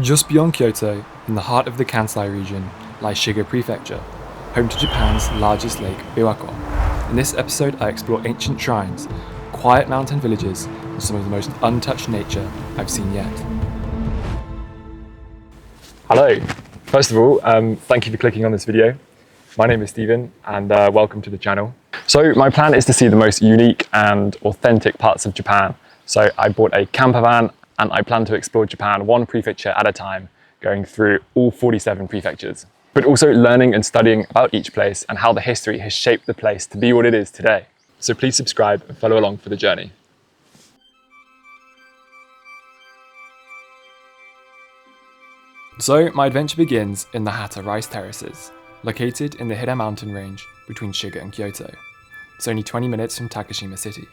Just beyond Kyoto, in the heart of the Kansai region, lies Shiga Prefecture, home to Japan's largest lake, Biwako. In this episode, I explore ancient shrines, quiet mountain villages, and some of the most untouched nature I've seen yet. Hello. First of all, thank you for clicking on this video. My name is Stephen, and welcome to the channel. So my plan is to see the most unique and authentic parts of Japan. So I bought a camper van, and I plan to explore Japan one prefecture at a time, going through all 47 prefectures, but also learning and studying about each place and how the history has shaped the place to be what it is today. So please subscribe and follow along for the journey. So my adventure begins in the Hata rice terraces, located in the Hida mountain range between Shiga and Kyoto. It's only 20 minutes from Takashima City.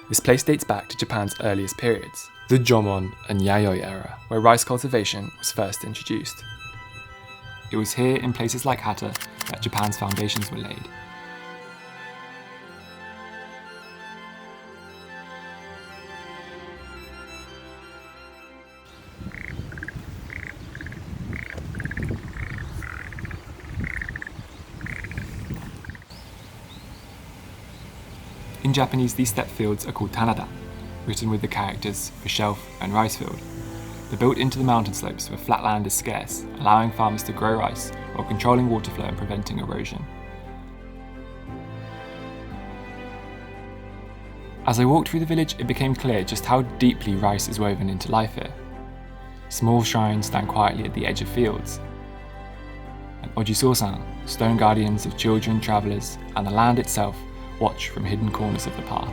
This place dates back to Japan's earliest periods, the Jomon and Yayoi era, where rice cultivation was first introduced. It was here in places like Hata that Japan's foundations were laid. In Japanese, these step fields are called Tanada, written with the characters for shelf and rice field. They're built into the mountain slopes where flat land is scarce, allowing farmers to grow rice while controlling water flow and preventing erosion. As I walked through the village, it became clear just how deeply rice is woven into life here. Small shrines stand quietly at the edge of fields. And Ojiso-san, stone guardians of children, travellers, and the land itself, watch from hidden corners of the path.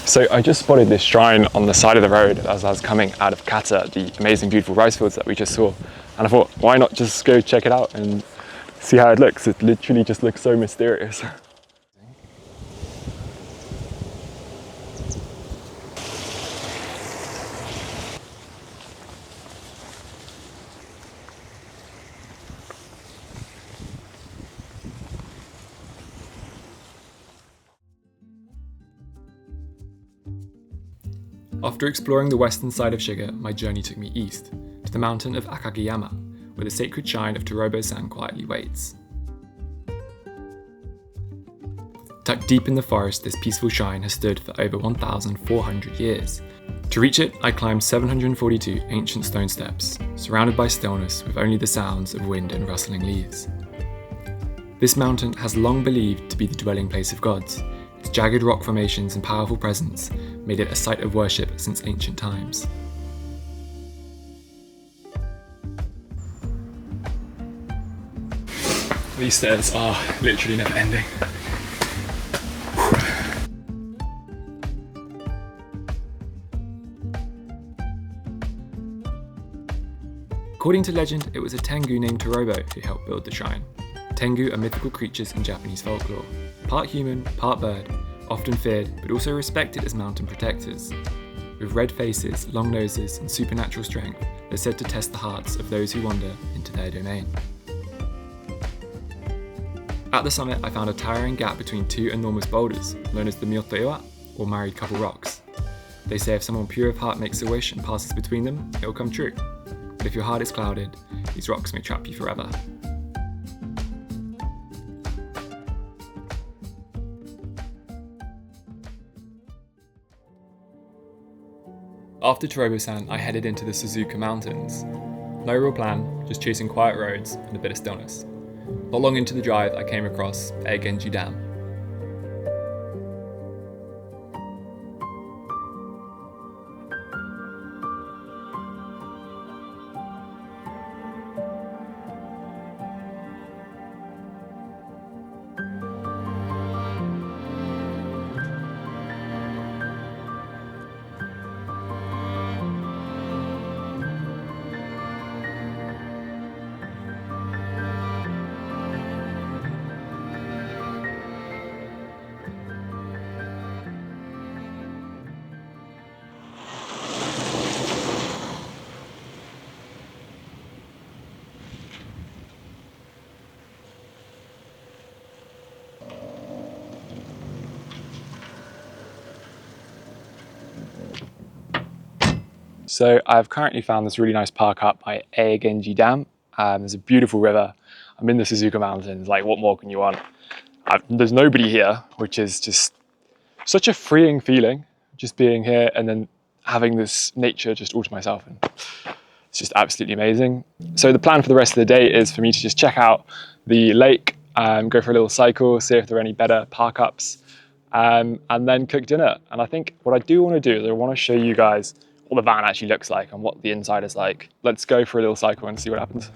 So I just spotted this shrine on the side of the road as I was coming out of Kata, the amazing beautiful rice fields that we just saw. And I thought, why not just go check it out and see how it looks. It literally just looks so mysterious. After exploring the western side of Shiga, my journey took me east, to the mountain of Akagiyama, where the sacred shrine of Tarobo-san quietly waits. Tucked deep in the forest, this peaceful shrine has stood for over 1,400 years. To reach it, I climbed 742 ancient stone steps, surrounded by stillness with only the sounds of wind and rustling leaves. This mountain has long believed to be the dwelling place of gods. Its jagged rock formations and powerful presence made it a site of worship since ancient times. These stairs are literally never ending. According to legend, it was a Tengu named Tarobo who helped build the shrine. Tengu are mythical creatures in Japanese folklore, part human, part bird, often feared but also respected as mountain protectors. With red faces, long noses, and supernatural strength, they're said to test the hearts of those who wander into their domain. At the summit, I found a towering gap between two enormous boulders, known as the Myoto-iwa, or married couple rocks. They say if someone pure of heart makes a wish and passes between them, it will come true. But if your heart is clouded, these rocks may trap you forever. After Tarobo-san, I headed into the Suzuka Mountains. No real plan, just chasing quiet roads and a bit of stillness. Not long into the drive, I came across Eigenji Dam. So I've currently found this really nice park up by Eigenji Dam. There's a beautiful river. I'm in the Suzuka Mountains, like what more can you want? There's nobody here, which is just such a freeing feeling, just being here and then having this nature just all to myself. And it's just absolutely amazing. So the plan for the rest of the day is for me to just check out the lake, go for a little cycle, see if there are any better park ups, and then cook dinner. And I think what I do want to do is I want to show you guys what the van actually looks like and what the inside is like. Let's go for a little cycle and see what happens.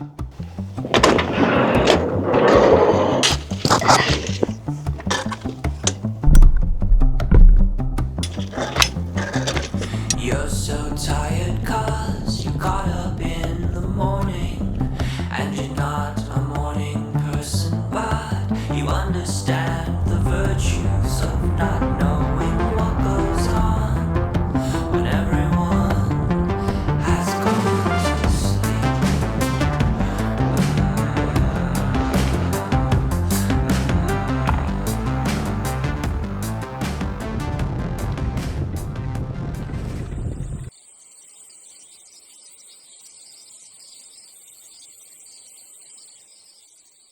You're so tired 'cause you got up in the morning, and you're not a morning person, but you understand the virtues of not knowing what goes on when everyone has gone to sleep.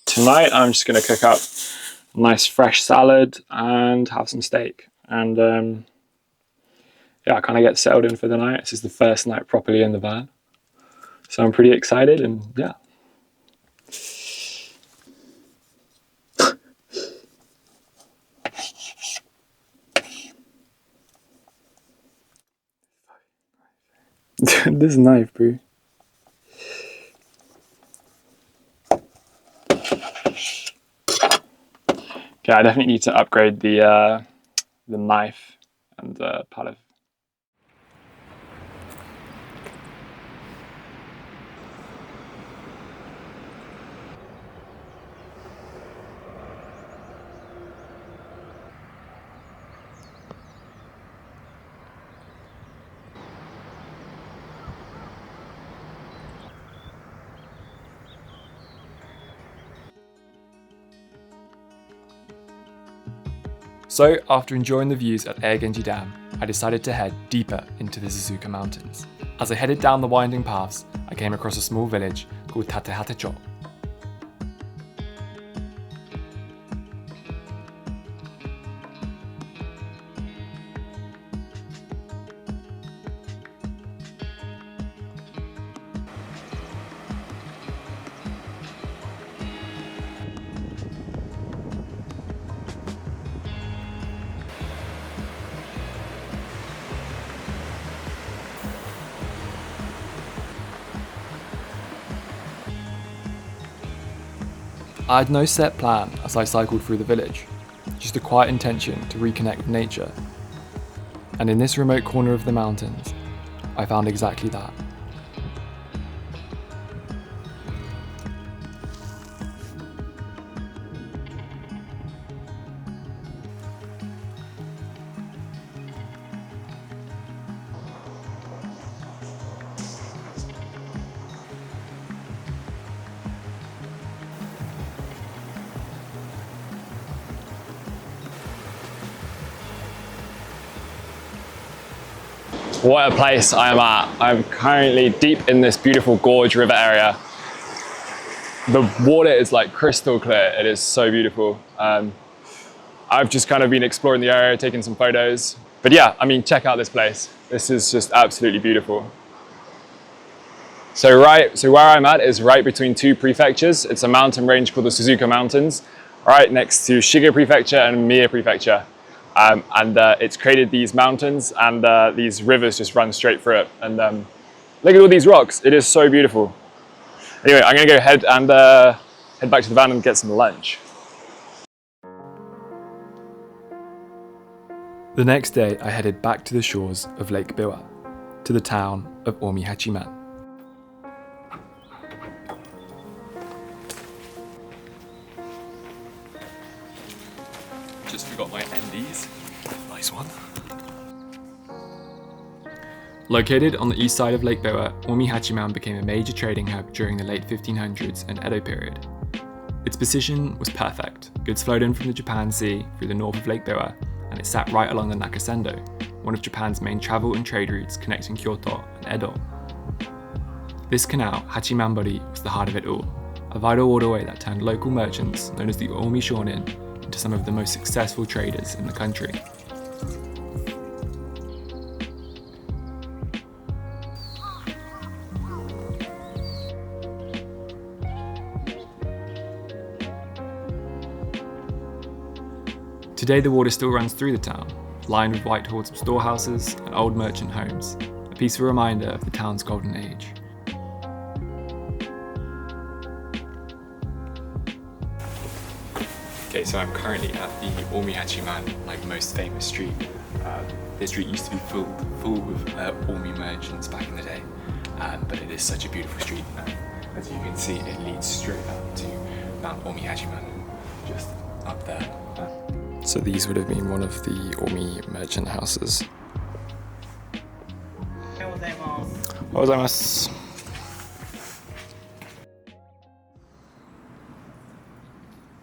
Tonight I'm just going to cook up a nice fresh salad and have some steak. And yeah, I kind of get settled in for the night. This is the first night properly in the van. So I'm pretty excited and yeah. This knife, bro. Okay, I definitely need to upgrade the knife and palette. So after enjoying the views at Eigenji Dam, I decided to head deeper into the Suzuka Mountains. As I headed down the winding paths, I came across a small village called Hata. I had no set plan as I cycled through the village, just a quiet intention to reconnect with nature. And in this remote corner of the mountains, I found exactly that. What a place I am at. I'm currently deep in this beautiful gorge river area. The water is like crystal clear. It is so beautiful. I've just kind of been exploring the area, taking some photos. But yeah, I mean, check out this place. This is just absolutely beautiful. So where I'm at is right between two prefectures. It's a mountain range called the Suzuka Mountains, right next to Shiga Prefecture and Miyagahama Prefecture. It's created these mountains and these rivers just run straight through it. And look at all these rocks. It is so beautiful. Anyway, I'm gonna go head back to the van and get some lunch. The next day, I headed back to the shores of Lake Biwa, to the town of Omihachiman. Just forgot my NDs. Nice one. Located on the east side of Lake Biwa, Omihachiman became a major trading hub during the late 1500s and Edo period. Its position was perfect. Goods flowed in from the Japan Sea through the north of Lake Biwa, and it sat right along the Nakasendo, one of Japan's main travel and trade routes connecting Kyoto and Edo. This canal, Hachimanbori, was the heart of it all, a vital waterway that turned local merchants, known as the Omihachiman, into some of the most successful traders in the country. Today the water still runs through the town, lined with white hordes of storehouses and old merchant homes, a peaceful reminder of the town's golden age. Okay, so I'm currently at the Omihachiman, most famous street. This street used to be full with Omi merchants back in the day, but it is such a beautiful street. As you can see, it leads straight up to Mount Omihachiman, just up there. So these would have been one of the Omi merchant houses. Ohayou.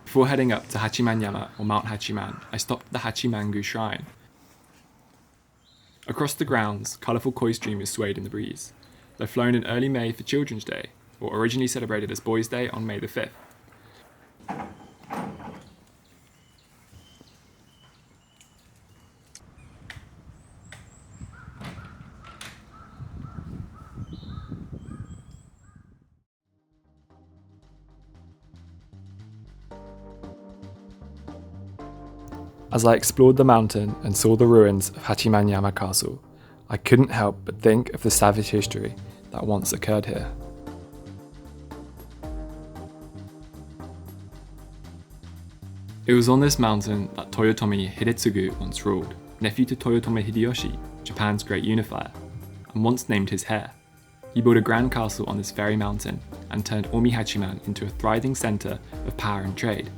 Before heading up to Hachiman-yama or Mount Hachiman, I stopped at the Hachimangu Shrine. Across the grounds, colourful koi streamers swayed in the breeze. They're flown in early May for Children's Day, or originally celebrated as Boys' Day on May the 5th. As I explored the mountain and saw the ruins of Hachiman-yama Castle, I couldn't help but think of the savage history that once occurred here. It was on this mountain that Toyotomi Hidetsugu once ruled, nephew to Toyotomi Hideyoshi, Japan's great unifier, and once named his heir. He built a grand castle on this very mountain and turned Omihachiman into a thriving centre of power and trade.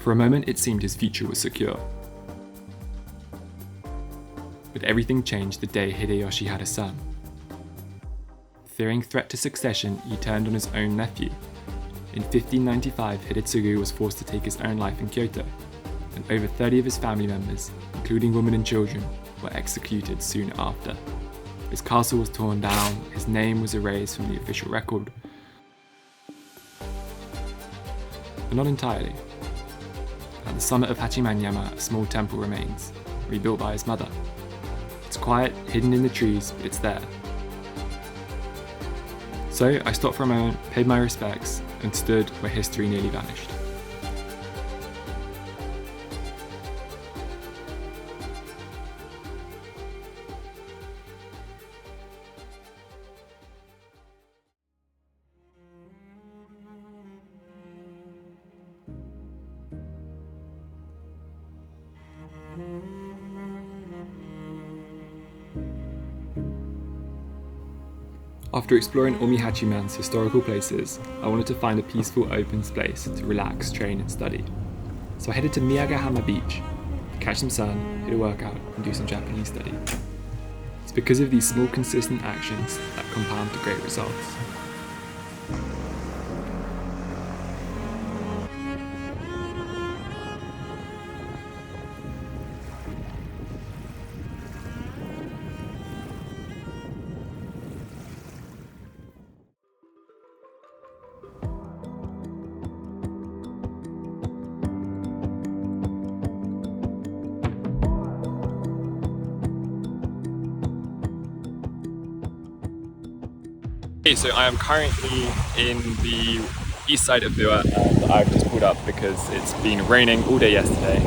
For a moment it seemed his future was secure. But everything changed the day Hideyoshi had a son. Fearing threat to succession, he turned on his own nephew. In 1595, Hidetsugu was forced to take his own life in Kyoto, and over 30 of his family members, including women and children, were executed soon after. His castle was torn down, his name was erased from the official record. But not entirely. At the summit of Hachiman-yama, a small temple remains, rebuilt by his mother. It's quiet, hidden in the trees, but it's there. So I stopped for a moment, paid my respects, and stood where history nearly vanished. After exploring Omihachiman's historical places, I wanted to find a peaceful open space to relax, train and study. So I headed to Miyagahama Beach to catch some sun, hit a workout and do some Japanese study. It's because of these small consistent actions that compound to great results. Okay, so I am currently in the east side of Biwa and I've just pulled up because it's been raining all day yesterday.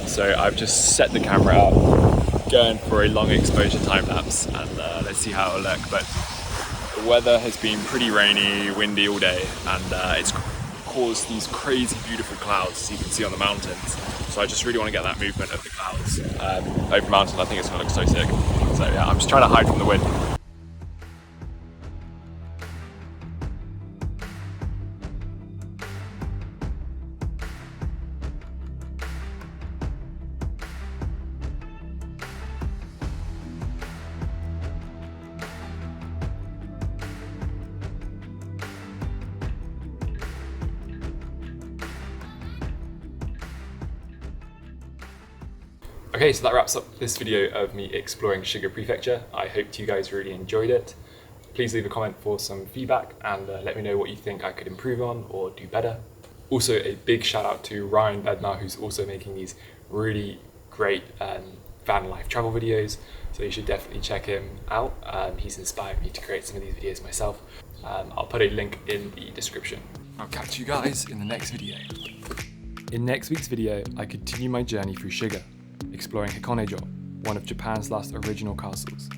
So I've just set the camera up, going for a long exposure time lapse and let's see how it'll look. But the weather has been pretty rainy, windy all day and it's caused these crazy beautiful clouds as you can see on the mountains. So I just really want to get that movement of the clouds over the mountain. I think it's going to look so sick. So yeah, I'm just trying to hide from the wind. Okay, so that wraps up this video of me exploring Shiga Prefecture. I hope you guys really enjoyed it. Please leave a comment for some feedback and let me know what you think I could improve on or do better. Also, a big shout out to Ryan Bednar, who's also making these really great van life travel videos. So you should definitely check him out. He's inspired me to create some of these videos myself. I'll put a link in the description. I'll catch you guys in the next video. In next week's video, I continue my journey through Shiga, exploring Hikonejo, one of Japan's last original castles.